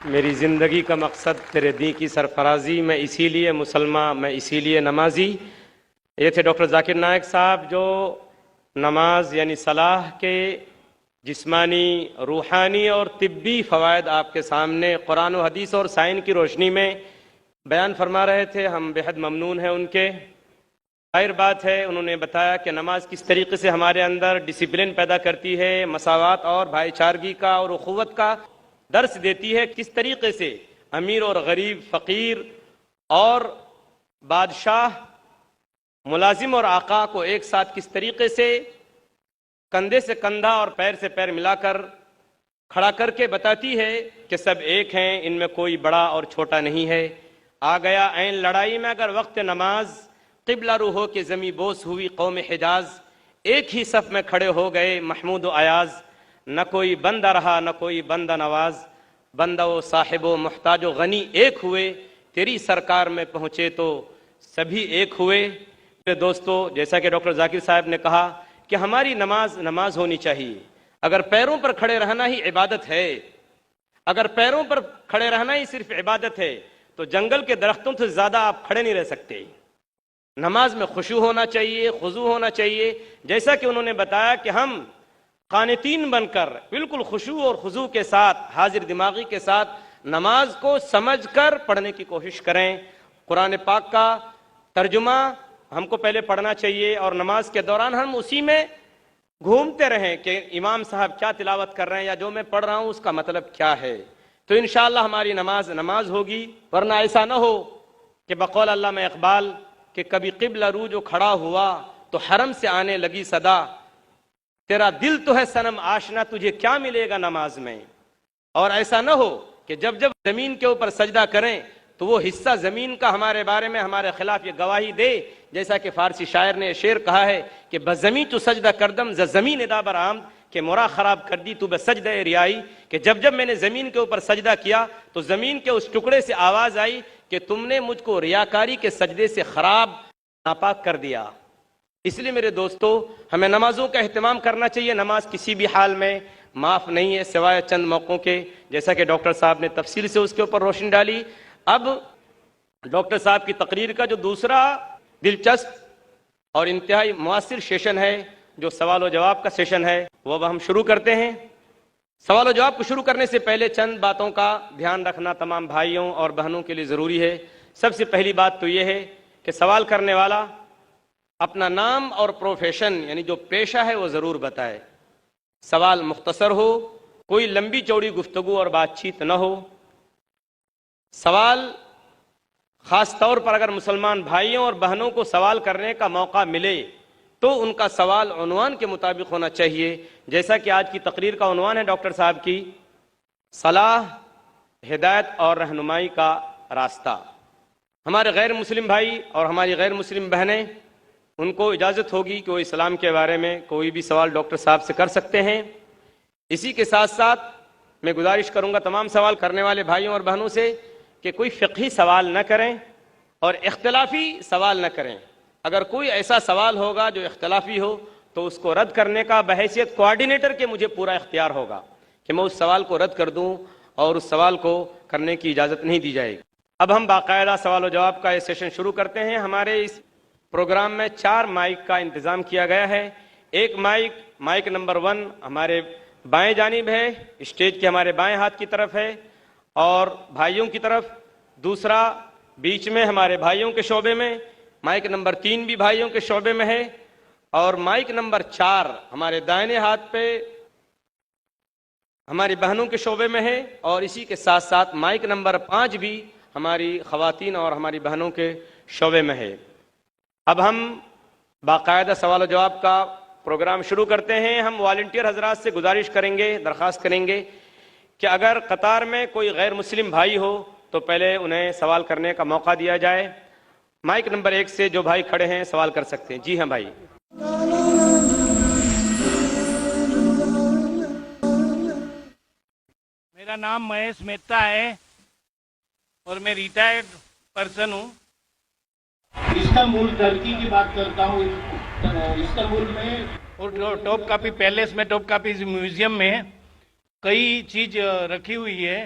میری زندگی کا مقصد تیرے دین کی سرفرازی، میں اسی لیے مسلمان، میں اسی لیے نمازی۔ یہ تھے ڈاکٹر ذاکر نائک صاحب، جو نماز یعنی صلاح کے جسمانی، روحانی اور طبی فوائد آپ کے سامنے قرآن و حدیث اور سائنس کی روشنی میں بیان فرما رہے تھے۔ ہم بے حد ممنون ہیں ان کے۔ ظاہر بات ہے، انہوں نے بتایا کہ نماز کس طریقے سے ہمارے اندر ڈسپلن پیدا کرتی ہے، مساوات اور بھائی چارگی کا اور اخوت کا درس دیتی ہے، کس طریقے سے امیر اور غریب، فقیر اور بادشاہ، ملازم اور آقا کو ایک ساتھ کس طریقے سے کندھے سے کندھا اور پیر سے پیر ملا کر کھڑا کر کے بتاتی ہے کہ سب ایک ہیں، ان میں کوئی بڑا اور چھوٹا نہیں ہے۔ آ گیا عین لڑائی میں اگر وقت نماز، قبلہ رو ہو کے زمیں بوس ہوئی قوم حجاز، ایک ہی صف میں کھڑے ہو گئے محمود و ایاز، نہ کوئی بندہ رہا نہ کوئی بندہ نواز، بندہ و صاحب و محتاج و غنی ایک ہوئے، تیری سرکار میں پہنچے تو سبھی ایک ہوئے۔ میرے دوستو، جیسا کہ ڈاکٹر ذاکر صاحب نے کہا کہ ہماری نماز ہونی چاہیے۔ اگر پیروں پر کھڑے رہنا ہی عبادت ہے، اگر پیروں پر کھڑے رہنا ہی صرف عبادت ہے، تو جنگل کے درختوں سے زیادہ آپ کھڑے نہیں رہ سکتے۔ نماز میں خشوع ہونا چاہیے، خضوع ہونا چاہیے، جیسا کہ انہوں نے بتایا کہ ہم قانتین بن کر بالکل خشوع اور خضوع کے ساتھ، حاضر دماغی کے ساتھ نماز کو سمجھ کر پڑھنے کی کوشش کریں۔ قرآن پاک کا ترجمہ ہم کو پہلے پڑھنا چاہیے، اور نماز کے دوران ہم اسی میں گھومتے رہیں کہ امام صاحب کیا تلاوت کر رہے ہیں، یا جو میں پڑھ رہا ہوں اس کا مطلب کیا ہے، تو انشاءاللہ ہماری نماز ہوگی۔ ورنہ ایسا نہ ہو کہ بقول علامہ اقبال کہ کبھی قبلہ رو جو کھڑا ہوا تو حرم سے آنے لگی صدا، تیرا دل تو ہے صنم آشنا، تجھے کیا ملے گا نماز میں۔ اور ایسا نہ ہو کہ جب جب زمین کے اوپر سجدہ کریں تو وہ حصہ زمین کا ہمارے بارے میں، ہمارے خلاف یہ گواہی دے، جیسا کہ فارسی شاعر نے شعر کہا ہے کہ بزمیں تو سجدہ کردم ز زمین ادا برآمد، کہ مورا خراب کر دی تو بسجدہ ریائی، کہ جب جب میں نے زمین کے اوپر سجدہ کیا تو زمین کے اس ٹکڑے سے آواز آئی کہ تم نے مجھ کو ریاکاری کے سجدے سے خراب، ناپاک کر دیا۔ اس لیے میرے دوستو، ہمیں نمازوں کا اہتمام کرنا چاہیے۔ نماز کسی بھی حال میں معاف نہیں ہے سوائے چند موقعوں کے، جیسا کہ ڈاکٹر صاحب نے تفصیل سے اس کے اوپر روشنی ڈالی۔ اب ڈاکٹر صاحب کی تقریر کا جو دوسرا دلچسپ اور انتہائی مؤثر سیشن ہے، جو سوال و جواب کا سیشن ہے، وہ اب ہم شروع کرتے ہیں۔ سوال و جواب کو شروع کرنے سے پہلے چند باتوں کا دھیان رکھنا تمام بھائیوں اور بہنوں کے لیے ضروری ہے۔ سب سے پہلی بات تو یہ ہے کہ سوال کرنے والا اپنا نام اور پروفیشن یعنی جو پیشہ ہے وہ ضرور بتائے۔ سوال مختصر ہو، کوئی لمبی چوڑی گفتگو اور بات چیت نہ ہو۔ سوال خاص طور پر اگر مسلمان بھائیوں اور بہنوں کو سوال کرنے کا موقع ملے تو ان کا سوال عنوان کے مطابق ہونا چاہیے، جیسا کہ آج کی تقریر کا عنوان ہے ڈاکٹر صاحب کی، صلاح، ہدایت اور رہنمائی کا راستہ۔ ہمارے غیر مسلم بھائی اور ہماری غیر مسلم بہنیں، ان کو اجازت ہوگی کہ وہ اسلام کے بارے میں کوئی بھی سوال ڈاکٹر صاحب سے کر سکتے ہیں۔ اسی کے ساتھ ساتھ میں گزارش کروں گا تمام سوال کرنے والے بھائیوں اور بہنوں سے کہ کوئی فقہی سوال نہ کریں اور اختلافی سوال نہ کریں۔ اگر کوئی ایسا سوال ہوگا جو اختلافی ہو تو اس کو رد کرنے کا بحیثیت کوآرڈینیٹر کے مجھے پورا اختیار ہوگا کہ میں اس سوال کو رد کر دوں، اور اس سوال کو کرنے کی اجازت نہیں دی جائے گی۔ اب ہم باقاعدہ سوال و جواب کا یہ سیشن شروع کرتے ہیں۔ ہمارے اس پروگرام میں 4 مائک کا انتظام کیا گیا ہے۔ ایک مائک نمبر 1 ہمارے بائیں جانب ہے، اسٹیج کے ہمارے بائیں ہاتھ کی طرف ہے اور بھائیوں کی طرف۔ دوسرا بیچ میں ہمارے بھائیوں کے شعبے میں، مائک نمبر 3 بھی بھائیوں کے شعبے میں ہے، اور مائک نمبر 4 ہمارے دائیں ہاتھ پہ ہماری بہنوں کے شعبے میں ہے، اور اسی کے ساتھ ساتھ مائک نمبر 5 بھی ہماری خواتین اور ہماری بہنوں کے شعبے میں ہے۔ اب ہم باقاعدہ سوال و جواب کا پروگرام شروع کرتے ہیں۔ ہم والنٹیئر حضرات سے گزارش کریں گے، درخواست کریں گے کہ اگر قطار میں کوئی غیر مسلم بھائی ہو تو پہلے انہیں سوال کرنے کا موقع دیا جائے۔ مائک نمبر 1 سے جو بھائی کھڑے ہیں سوال کر سکتے ہیں۔ جی ہاں بھائی۔ میرا نام مہیش مہتا ہے اور میں ریٹائرڈ پرسن ہوں۔ استنبول ترکی کی بات کرتا ہوں۔ استنبول میں اور ٹاپ کاپی پیلیس میں، ٹاپ کاپی میوزیم میں کئی چیز رکھی ہوئی ہے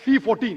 C14।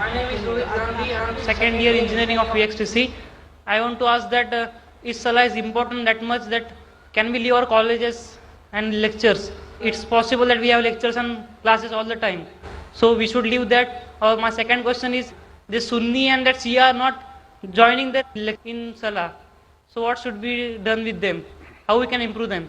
My name is Rohit Gandhi. I am second year engineering of VXTC. I want to ask that is Salah is important that much that can we leave our colleges and lectures? It's possible that we have lectures and classes all the time, so we should leave that. Or my second question is, the Sunni and that Shia are not joining that in Salah, so what should be done with them? How we can improve them?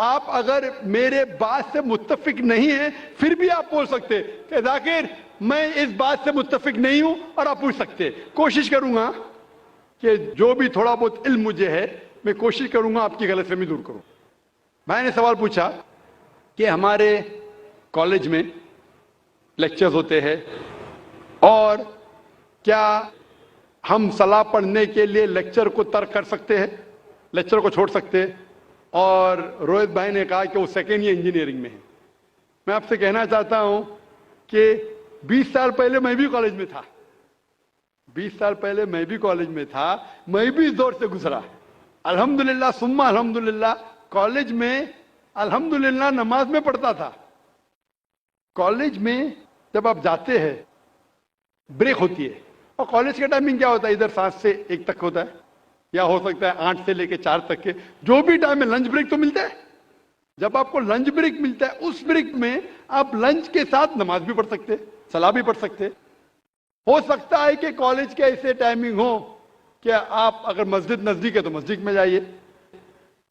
آپ اگر میرے بات سے متفق نہیں ہیں پھر بھی آپ بول سکتے کہ ذاکر میں اس بات سے متفق نہیں ہوں، اور آپ پوچھ سکتے. کوشش کروں گا کہ جو بھی تھوڑا بہت علم مجھے ہے میں کوشش کروں گا آپ کی غلط فہمی دور کروں. میں نے سوال پوچھا کہ ہمارے کالج میں لیکچرز ہوتے ہیں اور کیا ہم صلاح پڑھنے کے لیے لیکچر کو ترک کر سکتے ہیں، لیکچر کو چھوڑ سکتے ہیں؟ اور روہت بھائی نے کہا کہ وہ سیکنڈ ایئر انجینئرنگ میں ہے. میں آپ سے کہنا چاہتا ہوں کہ 20 سال پہلے میں بھی کالج میں تھا، 20 سال پہلے میں بھی کالج میں تھا، میں بھی اس دور سے گزرا. الحمدللہ ثم الحمدللہ کالج میں الحمدللہ نماز میں پڑھتا تھا. کالج میں جب آپ جاتے ہیں بریک ہوتی ہے، اور کالج کا ٹائمنگ کیا ہوتا ہے؟ ادھر 7 سے 1 تک ہوتا ہے، یا ہو سکتا ہے 8 سے لے کے 4 تک کے جو بھی ٹائم ہے. لنچ بریک تو ملتا ہے. جب آپ کو لنچ بریک ملتا ہے اس بریک میں آپ لنچ کے ساتھ نماز بھی پڑھ سکتے، صلاح بھی پڑھ سکتے. ہو سکتا ہے کہ کالج کے ایسے ٹائمنگ ہو کہ آپ اگر مسجد نزدیک ہے تو مسجد میں جائیے،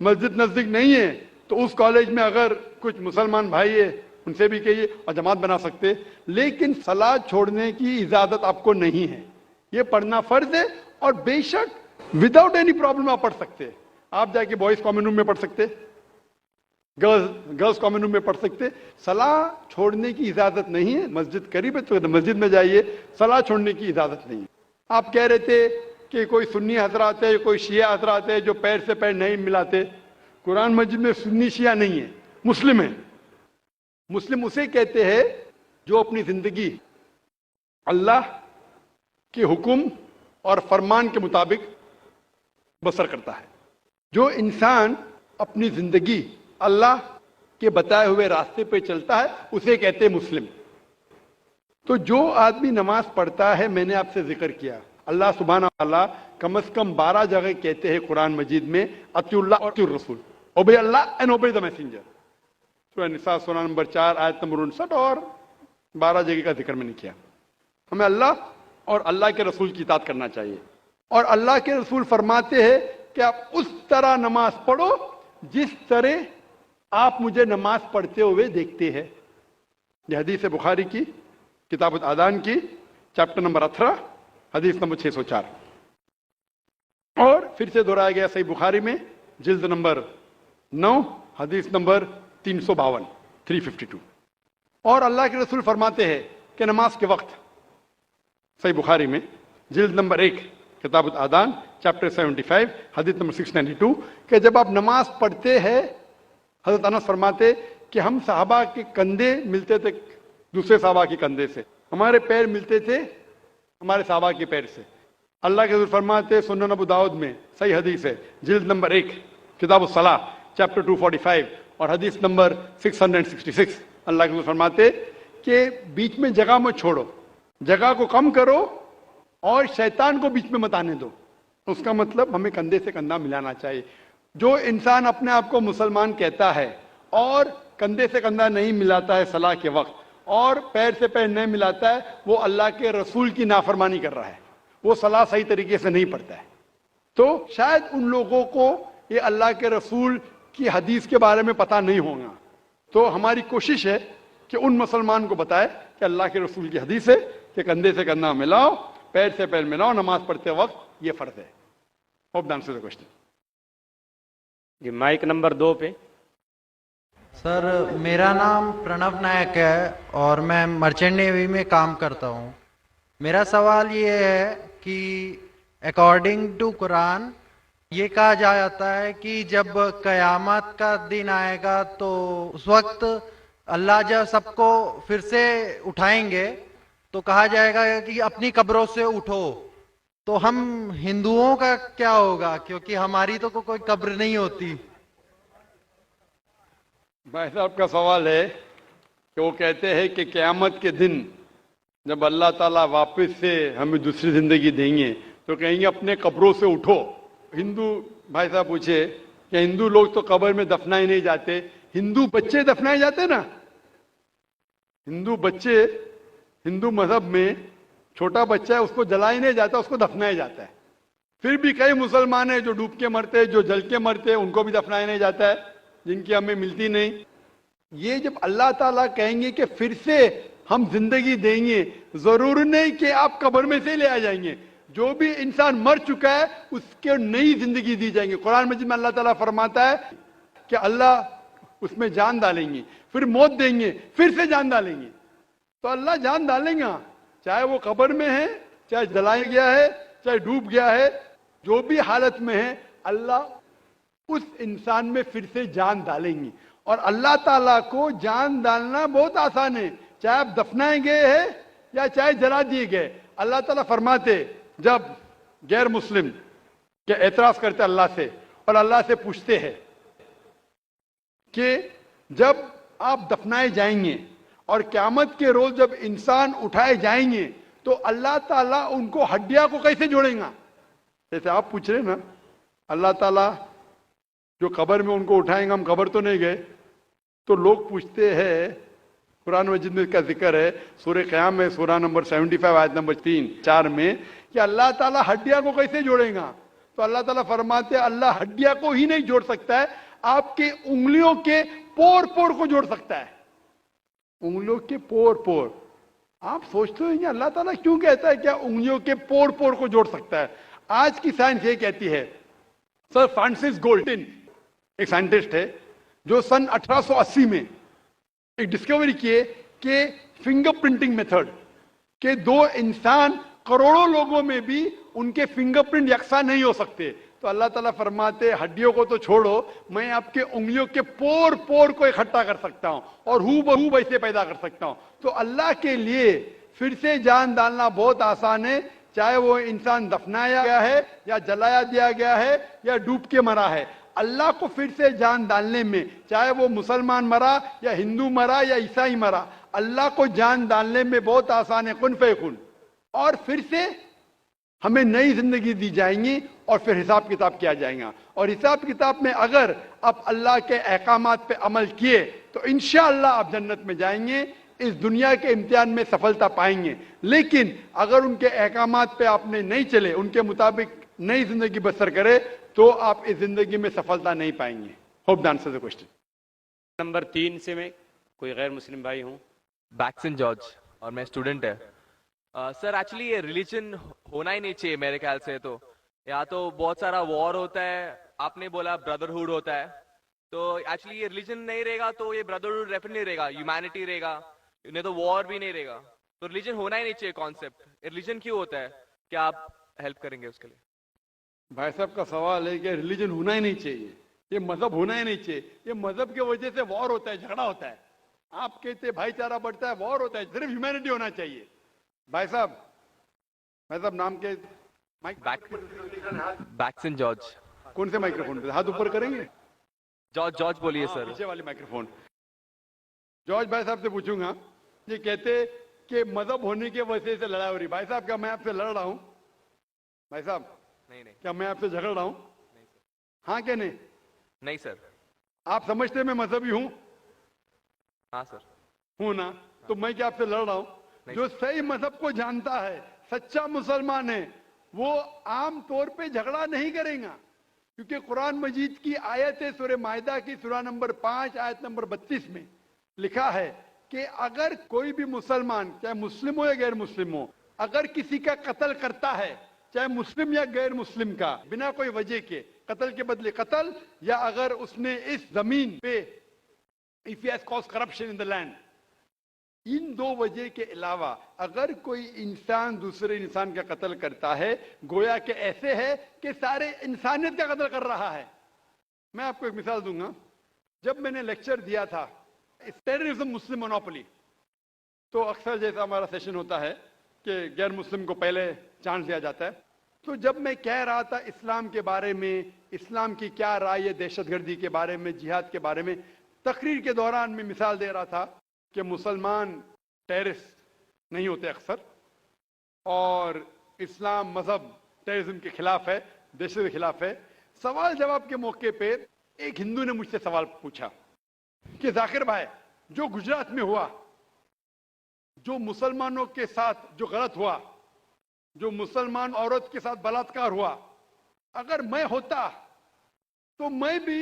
مسجد نزدیک نہیں ہے تو اس کالج میں اگر کچھ مسلمان بھائی ہے ان سے بھی کہیے اور جماعت بنا سکتے. لیکن صلاح چھوڑنے کی اجازت آپ کو نہیں ہے، یہ پڑھنا فرض ہے. اور بے شک وداؤٹ اینی پرابلم آپ پڑھ سکتے. آپ جا کے بوائز کامن روم میں پڑھ سکتے، گرلز کامن روم میں پڑھ سکتے. صلاح چھوڑنے کی اجازت نہیں ہے. مسجد قریب ہے تو مسجد میں جائیے، صلاح چھوڑنے کی اجازت نہیں ہے. آپ کہہ رہے تھے کہ کوئی سنی حضرات ہے، کوئی شیعہ حضرات ہے جو پیر سے پیر نہیں ملاتے. قرآن مجید میں سنی شیعہ نہیں ہے، مسلم ہے. مسلم اسے کہتے ہیں جو اپنی زندگی اللہ کے حکم اور فرمان کے مطابق بسر کرتا ہے. جو انسان اپنی زندگی اللہ کے بتائے ہوئے راستے پہ چلتا ہے اسے کہتے ہیں مسلم. تو جو آدمی نماز پڑھتا ہے، میں نے آپ سے ذکر کیا اللہ سبحانہ تعالیٰ کم از کم 12 جگہ کہتے ہیں قرآن مجید میں اطیعوا اللہ اور اطیعوا الرسول، obey Allah and obey the messenger. سورہ نساء سورہ نمبر 4 آیت نمبر 59 اور 12 جگہ کا ذکر میں نے کیا. ہمیں اللہ اور اللہ کے رسول کی اطاعت کرنا چاہیے. اور اللہ کے رسول فرماتے ہیں کہ آپ اس طرح نماز پڑھو جس طرح آپ مجھے نماز پڑھتے ہوئے دیکھتے ہیں. یہ حدیث بخاری کی کتاب الاذان کی چیپٹر نمبر 18 حدیث نمبر 604. اور پھر سے دہرایا گیا صحیح بخاری میں جلد نمبر 9 حدیث نمبر 352 352. اور اللہ کے رسول فرماتے ہیں کہ نماز کے وقت صحیح بخاری میں جلد نمبر 1 کتاب الاذان چیپٹر 75 حدیث نمبر 692 کہ جب آپ نماز پڑھتے ہیں، حضرت انس فرماتے کہ ہم صحابہ کے کندھے ملتے تھے دوسرے صحابہ کے کندھے سے، ہمارے پیر ملتے تھے ہمارے صحابہ کے پیر سے. اللہ کے رسول فرماتے سنن ابو داؤد میں صحیح حدیث ہے جلد نمبر 1 کتاب الصلاح چیپٹر 245 اور حدیث نمبر 666. اللہ کے رسول فرماتے کہ بیچ میں جگہ مت چھوڑو، جگہ کو کم کرو اور شیطان کو بیچ میں مت آنے دو. اس کا مطلب ہمیں کندھے سے کندھا ملانا چاہیے. جو انسان اپنے آپ کو مسلمان کہتا ہے اور کندھے سے کندھا نہیں ملاتا ہے صلاح کے وقت اور پیر سے پیر نہیں ملاتا ہے، وہ اللہ کے رسول کی نافرمانی کر رہا ہے، وہ صلاح صحیح طریقے سے نہیں پڑھتا ہے. تو شاید ان لوگوں کو یہ اللہ کے رسول کی حدیث کے بارے میں پتہ نہیں ہوگا. تو ہماری کوشش ہے کہ ان مسلمان کو بتائے کہ اللہ کے رسول کی حدیث ہے کہ کندھے سے کندھا ملاؤ، پیر سے پیر ملاؤ نماز پڑھتے وقت، یہ فرض ہے. Hope the answer the question. جی مائک نمبر 2 پہ. سر میرا نام پرنو نائک ہے اور میں مرچنٹ نیوی میں کام کرتا ہوں. میرا سوال یہ ہے کہ اکارڈنگ ٹو قرآن یہ کہا جاتا ہے کہ جب قیامت کا دن آئے گا تو اس وقت اللہ جب سب کو پھر سے اٹھائیں گے تو کہا جائے گا کہ اپنی قبروں سے اٹھو. تو ہم ہندوؤں کا کیا ہوگا کیونکہ ہماری تو کوئی قبر نہیں ہوتی. بھائی صاحب کا سوال ہے کہ وہ کہتے ہیں کہ قیامت کے دن جب اللہ تعالیٰ واپس سے ہمیں دوسری زندگی دیں گے تو کہیں گے اپنے قبروں سے اٹھو. ہندو بھائی صاحب پوچھے کہ ہندو لوگ تو قبر میں دفنائے نہیں جاتے، ہندو بچے دفنائے جاتے نا. ہندو بچے ہندو مذہب میں چھوٹا بچہ ہے اس کو جلایا نہیں جاتا، اس کو دفنایا جاتا ہے. پھر بھی کئی مسلمان ہیں جو ڈوب کے مرتے، جو جل کے مرتے، ان کو بھی دفنایا نہیں جاتا ہے. جن کی ہمیں ملتی نہیں. یہ جب اللہ تعالیٰ کہیں گے کہ پھر سے ہم زندگی دیں گے, ضرور نہیں کہ آپ قبر میں سے لے آ جائیں گے. جو بھی انسان مر چکا ہے اس کو نئی زندگی دی جائیں گے. قرآن مجید میں اللہ تعالیٰ فرماتا ہے کہ اللہ اس میں جان ڈالیں گے, پھر موت دیں گے, پھر سے جان ڈالیں گے. تو اللہ جان ڈالیں گا, چاہے وہ قبر میں ہے, چاہے جلایا گیا ہے, چاہے ڈوب گیا ہے, جو بھی حالت میں ہے اللہ اس انسان میں پھر سے جان ڈالیں گے. اور اللہ تعالیٰ کو جان ڈالنا بہت آسان ہے, چاہے آپ دفنائے گئے ہیں یا چاہے جلا دیے گئے. اللہ تعالیٰ فرماتے جب غیر مسلم کے اعتراض کرتے اللہ سے اور اللہ سے پوچھتے ہیں کہ جب آپ دفنائے جائیں گے اور قیامت کے روز جب انسان اٹھائے جائیں گے تو اللہ تعالیٰ ان کو ہڈیاں کو کیسے جوڑیں گا. جیسے آپ پوچھ رہے نا, اللہ تعالیٰ جو قبر میں ان کو اٹھائیں گا, ہم قبر تو نہیں گئے, تو لوگ پوچھتے ہیں, قرآن مجید میں کا ذکر ہے سورہ قیام میں سورہ نمبر 75 آیت نمبر 3-4 میں کہ اللہ تعالیٰ ہڈیاں کو کیسے جوڑیں گا. تو اللہ تعالیٰ فرماتے ہیں اللہ ہڈیاں کو ہی نہیں جوڑ سکتا ہے, آپ کے انگلیوں کے پور پور کو جوڑ سکتا ہے. انگلیوں کے پور پور. آپ سوچتے ہیں اللہ تعالیٰ کیوں کہتا ہے کیا انگلیوں کے پور پور کو جوڑ سکتا ہے. آج کی سائنس یہ کہتی ہے, سر فرانسس گولڈن ایک سائنٹسٹ ہے جو سن 1880 میں ایک ڈسکوری کیے کہ فنگر پرنٹنگ میتھڈ کہ دو انسان کروڑوں لوگوں میں بھی ان کے فنگر پرنٹ یکساں نہیں ہو سکتے. تو اللہ تعالیٰ فرماتے ہڈیوں کو تو چھوڑو, میں آپ کے انگلیوں کے پور پور کو اکٹھا کر سکتا ہوں اور ہو بہو ویسے پیدا کر سکتا ہوں. تو اللہ کے لیے پھر سے جان ڈالنا بہت آسان ہے, چاہے وہ انسان دفنایا گیا ہے یا جلایا دیا گیا ہے یا ڈوب کے مرا ہے. اللہ کو پھر سے جان ڈالنے میں, چاہے وہ مسلمان مرا یا ہندو مرا یا عیسائی مرا, اللہ کو جان ڈالنے میں بہت آسان ہے, کن فیکن. اور پھر سے ہمیں نئی زندگی دی جائیں گی اور پھر حساب کتاب کیا جائے گا. اور حساب کتاب میں اگر آپ اللہ کے احکامات پہ عمل کیے تو انشاءاللہ آپ جنت میں جائیں گے, اس دنیا کے امتحان میں سفلتا پائیں گے. لیکن اگر ان کے احکامات پہ آپ نے نہیں چلے, ان کے مطابق نئی زندگی بسر کرے, تو آپ اس زندگی میں سفلتا نہیں پائیں گے. Hope the answer the question. Number 3 سے میں کوئی غیر مسلم بھائی ہوں. بیکسن جارج, اور میں اسٹوڈنٹ ہے. سر ایکچولی یہ ریلیجن ہونا ہی نہیں چاہیے میرے خیال سے. تو یا تو بہت سارا وار ہوتا ہے, آپ نے بولا بردرہڈ ہوتا ہے, تو ایکچولی یہ ریلیجن نہیں رہے گا تو یہ بردرہڈ ڈیفینیٹلی نہیں رہے گا, ہیومینٹی رہے گا, نہیں تو وار بھی نہیں رہے گا. تو ریلیجن ہونا ہی نہیں چاہیے کانسیپٹ. ریلیجن کیوں ہوتا ہے, کیا آپ ہیلپ کریں گے اس کے لیے؟ بھائی صاحب کا سوال ہے کہ ریلیجن ہونا ہی نہیں چاہیے, یہ مذہب ہونا ہی نہیں چاہیے. یہ مذہب کی وجہ سے وار ہوتا ہے, جھگڑا ہوتا ہے. آپ کہتے ہیں بھائی چارہ بڑھتا ہے, وار ہوتا ہے. صرف ہیومینٹی ہونا چاہیے. بھائی صاحب نام کے بیکسن جارج. کون سے مائکرو فون پہ ہاتھ اوپر کریں گے؟ جارج بولیے سر. پیچھے والی مائکرو فون. جارج بھائی صاحب سے پوچھوں گا, یہ کہتے کہ مذہب ہونے کی وجہ سے لڑائی ہو رہی. بھائی صاحب کیا میں آپ سے لڑ رہا ہوں؟ بھائی صاحب نہیں کیا میں آپ سے جھگڑ رہا ہوں؟ ہاں کہ نہیں؟ نہیں سر. آپ سمجھتے میں مذہبی ہوں؟ ہاں سر. ہوں نا. تو میں کیا آپ سے لڑ رہا ہوں؟ جو صحیح مذہب کو جانتا ہے, سچا مسلمان ہے, وہ عام طور پہ جھگڑا نہیں کرے گا. کیونکہ قرآن مجید کی آیت ہے سورہ مائدہ کی سورہ نمبر 5 آیت نمبر 32 میں لکھا ہے کہ اگر کوئی بھی مسلمان, چاہے مسلم ہو یا غیر مسلم ہو, اگر کسی کا قتل کرتا ہے, چاہے مسلم یا غیر مسلم کا, بنا کوئی وجہ کے, قتل کے بدلے قتل, یا اگر اس نے اس زمین پہ if he has caused corruption in the land, ان دو وجہ کے علاوہ اگر کوئی انسان دوسرے انسان کا قتل کرتا ہے, گویا کہ ایسے ہے کہ سارے انسانیت کا قتل کر رہا ہے. میں آپ کو ایک مثال دوں گا. جب میں نے لیکچر دیا تھا ٹیررزم مسلم مونوپولی, تو اکثر جیسا ہمارا سیشن ہوتا ہے کہ غیر مسلم کو پہلے چانس دیا جاتا ہے. تو جب میں کہہ رہا تھا اسلام کے بارے میں, اسلام کی کیا رائے ہے دہشت گردی کے بارے میں, جہاد کے بارے میں, تقریر کے دوران میں مثال دے رہا تھا کہ مسلمان ٹیررسٹ نہیں ہوتے اکثر, اور اسلام مذہب ٹیررزم کے خلاف ہے, دہشت کے خلاف ہے. سوال جواب کے موقع پہ ایک ہندو نے مجھ سے سوال پوچھا کہ ذاکر بھائی, جو گجرات میں ہوا, جو مسلمانوں کے ساتھ جو غلط ہوا, جو مسلمان عورت کے ساتھ بلاತ್ಕಾರ ہوا, اگر میں ہوتا تو میں بھی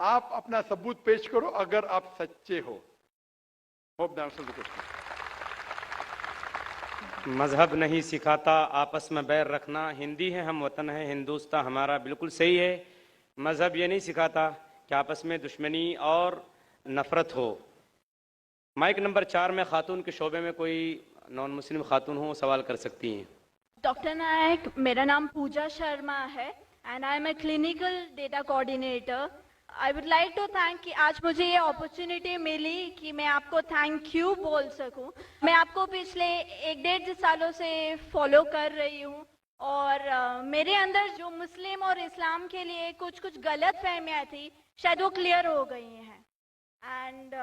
آپ اپنا ثبوت پیش کرو اگر آپ سچے ہو. Hope the answer the question. مذہب نہیں سکھاتا آپس میں بیر رکھنا. ہندی ہے، ہم وطن ہیں، ہندوستان ہمارا، بالکل صحیح ہے. مذہب یہ نہیں سکھاتا کہ آپس میں دشمنی اور نفرت ہو. مائک نمبر 4 میں خاتون کے شعبے میں کوئی نان مسلم خاتون ہو سوال کر سکتی ہیں. ڈاکٹر نائک، میرا نام پوجا شرما ہے and I am a clinical data coordinator. I would like to thank کہ آج مجھے یہ اپرچونیٹی ملی کہ میں آپ کو تھینک یو بول سکوں. میں آپ کو پچھلے 1-1.5 سالوں سے فالو کر رہی ہوں اور میرے اندر جو مسلم اور اسلام کے لیے کچھ غلط فہمیاں تھی شاید وہ کلیئر ہو گئی ہیں. اینڈ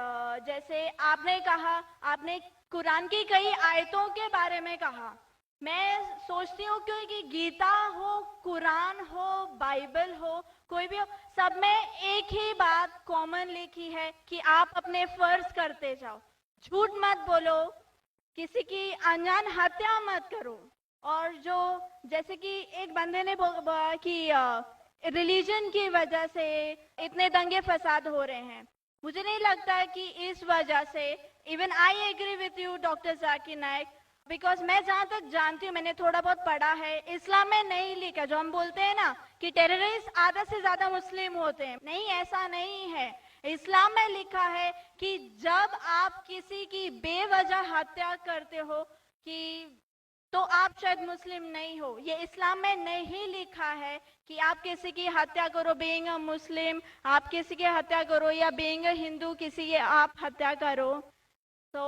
جیسے آپ نے کہا، آپ نے قرآن کی کئی آیتوں کے بارے میں کہا. میں سوچتی ہوں کہ گیتا ہو، قرآن ہو، بائبل ہو، کوئی بھی ہو، سب میں ایک ہی بات کامن لکھی ہے کہ آپ اپنے فرض کرتے جاؤ، جھوٹ مت بولو، کسی کی انجان ہتیا مت کرو. اور جو جیسے کہ ایک بندے نے بولا کہ ریلیجن کی وجہ سے اتنے دنگے فساد ہو رہے ہیں. مجھے نہیں لگتا کہ اس وجہ سے، even I agree with you doctor Zakir Naik, because میں جہاں تک جانتی ہوں، میں نے تھوڑا بہت پڑھا ہے، اسلام میں نہیں لکھا جو ہم بولتے ہیں نا کہ ٹیررسٹ آدھا سے زیادہ مسلم ہوتے ہیں. نہیں، ایسا نہیں ہے. اسلام میں لکھا ہے کہ جب آپ کسی کی بے وجہ ہتیا کرتے ہو تو آپ شاید مسلم نہیں ہو. یہ اسلام میں نہیں لکھا ہے کہ آپ کسی کی ہتیا کرو بینگ اے مسلم، آپ کسی کی ہتیا کرو یا بینگ اے ہندو کسی کی آپ ہتیا کرو. تو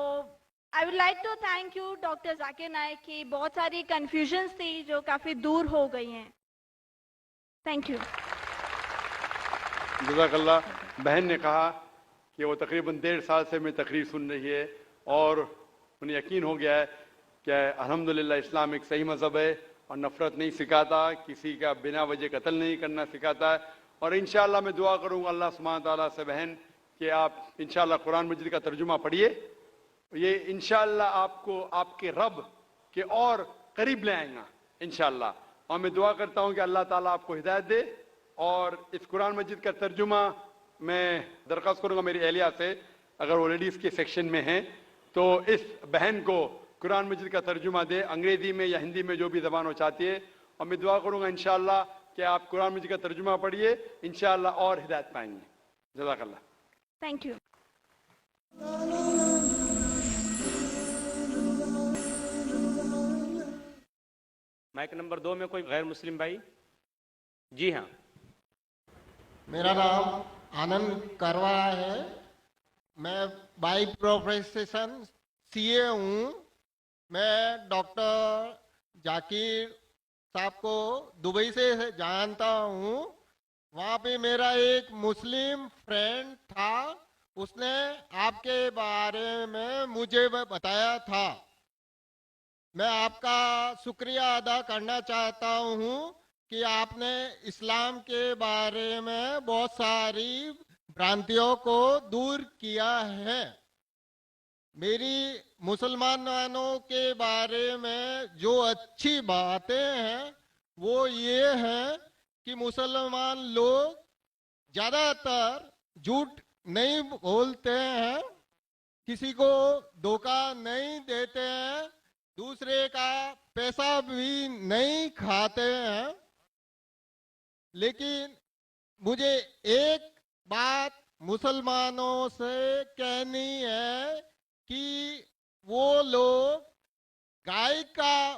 I would like to thank you doctor Zakir Naik کی بہت ساری کنفیوژنس تھی جو کافی دور ہو گئی ہیں. Thank you. جزاک اللہ. بہن نے کہا کہ وہ تقریباً 1.5 سال سے میں تقریر سن رہی ہے اور انہیں یقین ہو گیا ہے کہ الحمدللہ اسلام ایک صحیح مذہب ہے اور نفرت نہیں سکھاتا، کسی کا بنا وجہ قتل نہیں کرنا سکھاتا ہے. اور انشاءاللہ میں دعا کروں گا اللہ سبحانہ تعالیٰ سے بہن کہ آپ انشاءاللہ قرآن مجید کا ترجمہ پڑھیے. یہ انشاءاللہ آپ کو آپ کے رب کے اور قریب لے آئیں گا انشاءاللہ. اور میں دعا کرتا ہوں کہ اللہ تعالیٰ آپ کو ہدایت دے. اور اس قرآن مجید کا ترجمہ میں درخواست کروں گا میری اہلیہ سے، اگر وہ لیڈیز کے سیکشن میں ہیں تو اس بہن کو قرآن مجید کا ترجمہ دے، انگریزی میں یا ہندی میں جو بھی زبان وہ چاہتی ہے. اور میں دعا کروں گا انشاءاللہ کہ آپ قرآن مجید کا ترجمہ پڑھیے، انشاءاللہ اور ہدایت پائیں گے. جزاک اللہ. Thank you. مائک نمبر 2 میں کوئی غیر مسلم بھائی؟ جی ہاں. میرا نام آنند کروڑا ہے. میں بائی پروفیشن CA ہوں. میں ڈاکٹر ذاکر صاحب کو دبئی سے جانتا ہوں. وہاں پہ میرا ایک مسلم فرینڈ تھا، اس نے آپ کے بارے میں مجھے بتایا تھا. میں آپ کا شکریہ ادا کرنا چاہتا ہوں کہ آپ نے اسلام کے بارے میں بہت ساری برانتیوں کو دور کیا ہے. میری مسلمانوں کے بارے میں جو اچھی باتیں ہیں وہ یہ ہے کہ مسلمان لوگ زیادہ تر جھوٹ نہیں بولتے ہیں، کسی کو دھوکہ نہیں دیتے ہیں، دوسرے کا پیسہ بھی نہیں کھاتے ہیں. لیکن مجھے ایک بات مسلمانوں سے کہنی ہے کہ وہ لوگ گائے کا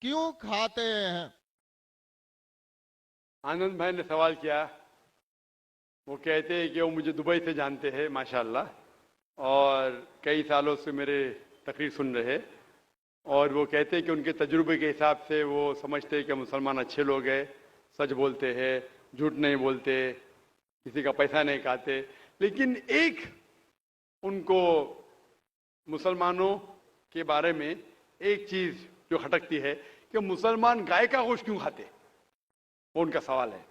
کیوں کھاتے ہیں. آنند بھائی نے سوال کیا. وہ کہتے ہیں کہ وہ مجھے دبئی سے جانتے ہیں ماشاءاللہ، اور کئی سالوں سے میرے تقریر سن رہے، اور وہ کہتے ہیں کہ ان کے تجربے کے حساب سے وہ سمجھتے ہیں کہ مسلمان اچھے لوگ ہیں، سچ بولتے ہیں، جھوٹ نہیں بولتے، کسی کا پیسہ نہیں کھاتے. لیکن ایک ان کو مسلمانوں کے بارے میں ایک چیز جو کھٹکتی ہے کہ مسلمان گائے کا گوشت کیوں کھاتے، وہ ان کا سوال ہے.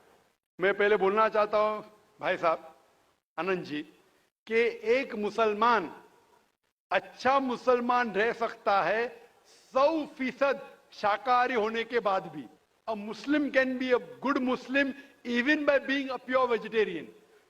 میں پہلے بولنا چاہتا ہوں بھائی صاحب آنند جی کہ ایک مسلمان اچھا مسلمان رہ سکتا ہے 100% شاکاہاری ہونے کے بعد بھی. A Muslim can be a good Muslim even by being a pure vegetarian.